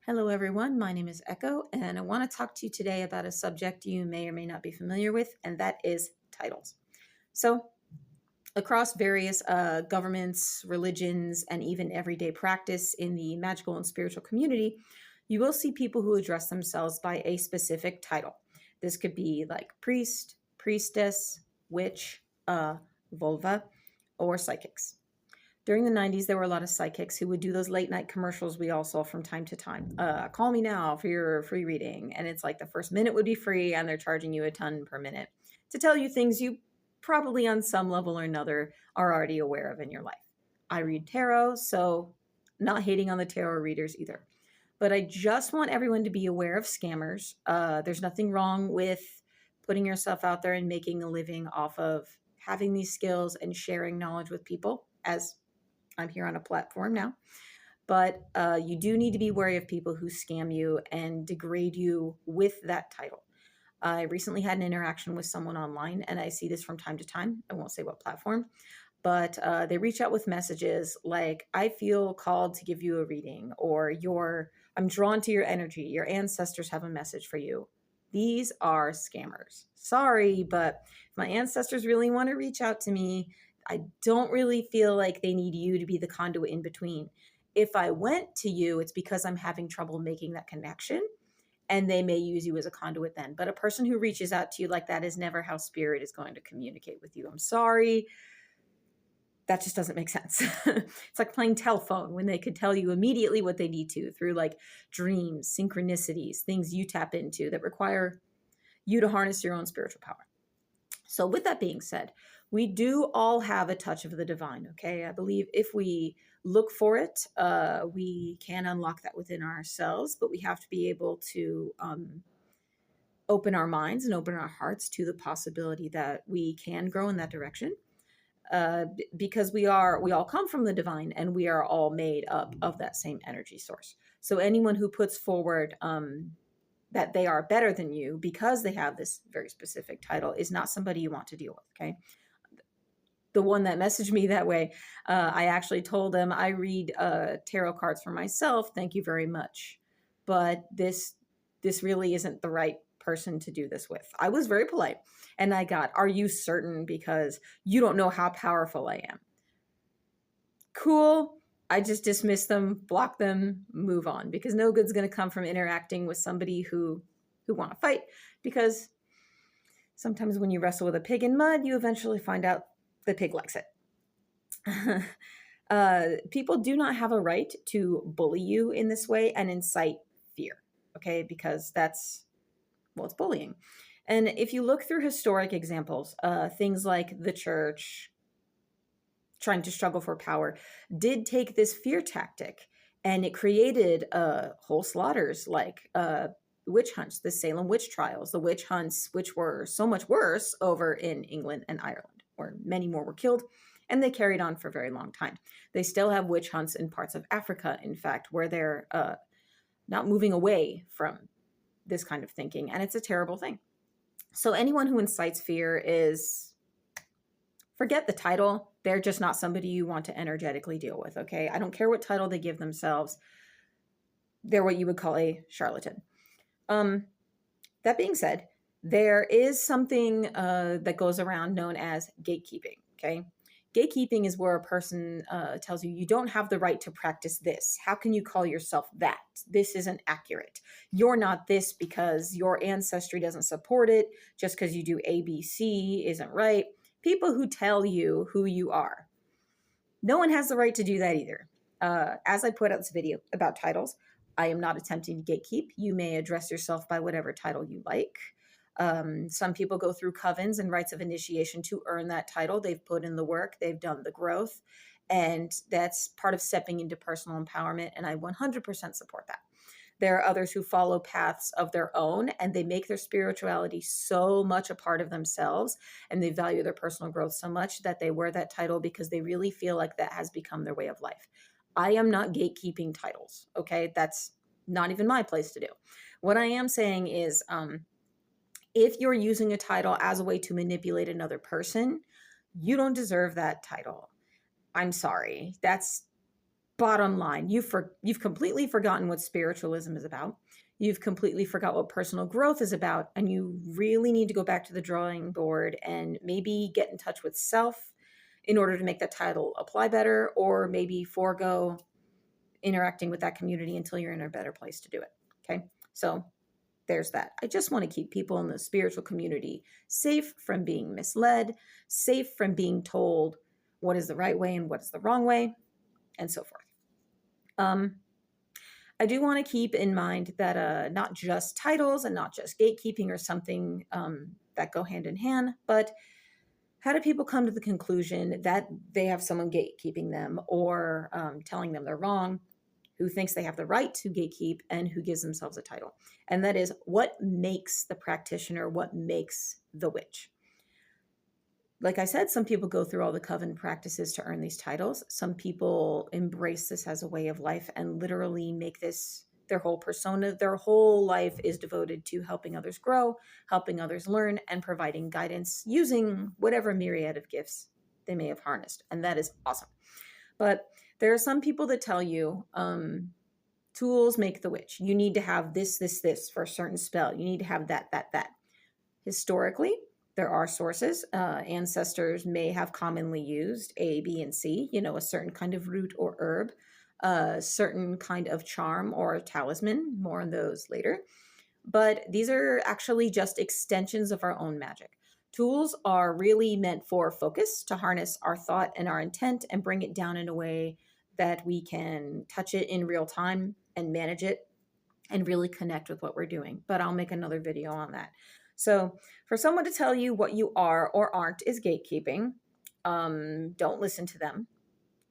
Hello, everyone. My name is Echo, and I want to talk to you today about a subject you may or may not be familiar with, and that is titles. So, across various governments, religions, and even everyday practice in the magical and spiritual community, you will see people who address themselves by a specific title. This could be like priest, priestess, witch, vulva, or psychics. During the 90s, there were a lot of psychics who would do those late night commercials we all saw from time to time. Call me now for your free reading. And it's like the first minute would be free, and they're charging you a ton per minute to tell you things you probably on some level or another are already aware of in your life. I read tarot, so not hating on the tarot readers either. But I just want everyone to be aware of scammers. There's nothing wrong with putting yourself out there and making a living off of having these skills and sharing knowledge with people, as I'm here on a platform now. But you do need to be wary of people who scam you and degrade you with that title. I recently had an interaction with someone online, and I see this from time to time. I won't say what platform, but they reach out with messages like, I feel called to give you a reading, or I'm drawn to your energy. Your ancestors have a message for you. These are scammers. Sorry, but if my ancestors really want to reach out to me, I don't really feel like they need you to be the conduit in between. If I went to you, it's because I'm having trouble making that connection, and they may use you as a conduit then. But a person who reaches out to you like that is never how spirit is going to communicate with you. I'm sorry. That just doesn't make sense. It's like playing telephone when they could tell you immediately what they need to through like dreams, synchronicities, things you tap into that require you to harness your own spiritual power. So, with that being said, we do all have a touch of the divine, okay? I believe if we look for it, we can unlock that within ourselves, but we have to be able to open our minds and open our hearts to the possibility that we can grow in that direction. Because we all come from the divine, and we are all made up of that same energy source. So anyone who puts forward that they are better than you because they have this very specific title is not somebody you want to deal with. Okay. The one that messaged me that way, I actually told them, I read tarot cards for myself. Thank you very much. But this really isn't the right person to do this with. I was very polite, and I got, are you certain? Because you don't know how powerful I am. Cool. I just dismiss them, block them, move on, because no good's going to come from interacting with somebody who want to fight. Because sometimes when you wrestle with a pig in mud, you eventually find out the pig likes it. People do not have a right to bully you in this way and incite fear, okay? Because it's bullying. And if you look through historic examples, things like the church trying to struggle for power did take this fear tactic, and it created whole slaughters like witch hunts, the Salem witch trials, the witch hunts, which were so much worse over in England and Ireland, where many more were killed, and they carried on for a very long time. They still have witch hunts in parts of Africa, in fact, where they're not moving away from this kind of thinking, and it's a terrible thing. So anyone who incites fear forget the title. They're just not somebody you want to energetically deal with, okay? I don't care what title they give themselves. They're what you would call a charlatan. That being said, there is something that goes around known as gatekeeping, okay? Gatekeeping is where a person tells you, you don't have the right to practice this. How can you call yourself that? This isn't accurate. You're not this because your ancestry doesn't support it. Just because you do ABC isn't right. People who tell you who you are. No one has the right to do that either. As I put out this video about titles, I am not attempting to gatekeep. You may address yourself by whatever title you like. Some people go through covens and rites of initiation to earn that title. They've put in the work, they've done the growth, and that's part of stepping into personal empowerment, and I 100% support that. There are others who follow paths of their own, and they make their spirituality so much a part of themselves, and they value their personal growth so much that they wear that title because they really feel like that has become their way of life. I am not gatekeeping titles, okay? That's not even my place to do. What I am saying is, if you're using a title as a way to manipulate another person, you don't deserve that title. I'm sorry. That's bottom line, you've completely forgotten what spiritualism is about. You've completely forgot what personal growth is about, and you really need to go back to the drawing board and maybe get in touch with self in order to make that title apply better, or maybe forego interacting with that community until you're in a better place to do it. Okay. So there's that. I just want to keep people in the spiritual community safe from being misled, safe from being told what is the right way and what is the wrong way, and so forth. I do want to keep in mind that not just titles and not just gatekeeping are something that go hand in hand, but how do people come to the conclusion that they have someone gatekeeping them or telling them they're wrong, who thinks they have the right to gatekeep, and who gives themselves a title? And that is what makes the practitioner, what makes the witch. Like I said, some people go through all the coven practices to earn these titles. Some people embrace this as a way of life and literally make this their whole persona. Their whole life is devoted to helping others grow, helping others learn, and providing guidance using whatever myriad of gifts they may have harnessed. And that is awesome. But there are some people that tell you tools make the witch. You need to have this for a certain spell. You need to have that. Historically, there are sources. Ancestors may have commonly used A, B, and C, a certain kind of root or herb, a certain kind of charm or talisman. More on those later. But these are actually just extensions of our own magic. Tools are really meant for focus, to harness our thought and our intent and bring it down in a way that we can touch it in real time and manage it and really connect with what we're doing. But I'll make another video on that. So for someone to tell you what you are or aren't is gatekeeping. Don't listen to them.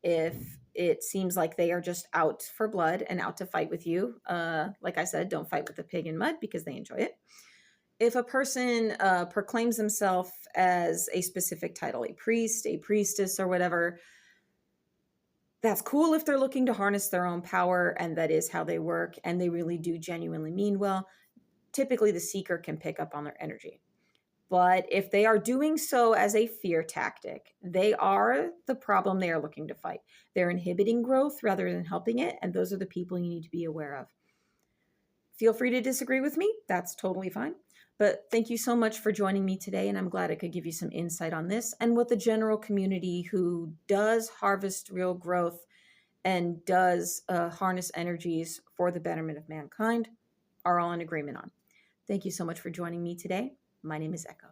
If it seems like they are just out for blood and out to fight with you, like I said, don't fight with the pig in mud because they enjoy it. If a person proclaims themselves as a specific title, a priest, a priestess, or whatever, that's cool if they're looking to harness their own power and that is how they work and they really do genuinely mean well. Typically, the seeker can pick up on their energy. But if they are doing so as a fear tactic, they are the problem they are looking to fight. They're inhibiting growth rather than helping it, and those are the people you need to be aware of. Feel free to disagree with me. That's totally fine. But thank you so much for joining me today, and I'm glad I could give you some insight on this and what the general community who does harvest real growth and does harness energies for the betterment of mankind are all in agreement on. Thank you so much for joining me today. My name is Echo.